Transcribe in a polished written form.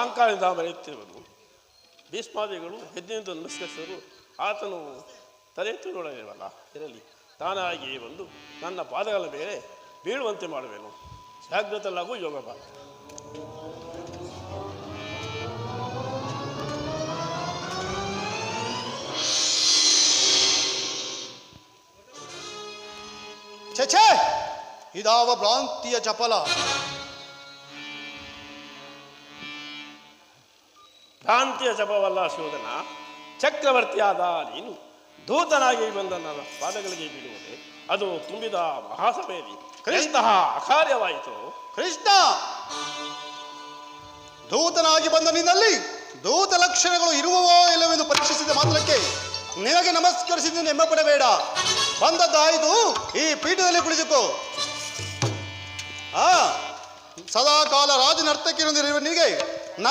ಸಾಯಂಕಾಲದಿಂದ ಬರೆಯುತ್ತಿರುವುದು. ಭೀಷ್ಮಾದಿಗಳು ಹೆಜ್ಜೆಯಿಂದ ನಮಸ್ಕರಿಸಿದರು. ಆತನು ತಲೆ ಎತ್ತು ನೋಡಲಿಲ್ಲವಲ್ಲ, ಇರಲಿ, ತಾನಾಗಿಯೇ ಬಂದು ನನ್ನ ಪಾದಗಳ ಮೇಲೆ ಬೀಳುವಂತೆ ಮಾಡುವೆನು. ಜಾಗೃತಲಾಗೂ ಯೋಗ ಬಾ. ಛೇ, ಇದಾವ ಭ್ರಾಂತಿಯ ಚಪಲ. ಭ್ರಾಂತಿಯ ಜಪವಲ್ಲ ಶೋಧನ. ಚಕ್ರವರ್ತಿಯಾದ ನೀನು ದೂತನಾಗಿ ಬಂದ ನನ್ನ ಪಾದಗಳಿಗೆ ಬೀಳುವುದೇ ಅದು ತುಂಬಿದ ಮಹಾಸಭೆಯಲ್ಲಿ ಎಂತಹ ಅಕಾರ್ಯವಾಯಿತು. ಕೃಷ್ಣ, ದೂತನಾಗಿ ಬಂದ ನಿನ್ನಲ್ಲಿ ದೂತ ಲಕ್ಷಣಗಳು ಇರುವವೋ ಇಲ್ಲವೆಂದು ಪರೀಕ್ಷಿಸಿದ ಮಾತ್ರಕ್ಕೆ ನಿನಗೆ ನಮಸ್ಕರಿಸಿದ್ದು ನೆಮ್ಮ ಪಡಬೇಡ. ಬಂದದ್ದಾಯಿತು, ಈ ಪೀಠದಲ್ಲಿ ಕುಳಿತುಕೋ. ಸದಾ ಕಾಲ ರಾಜನರ್ತಕ್ಕಿರುವಂತಿರುವ ನಿನಗೆ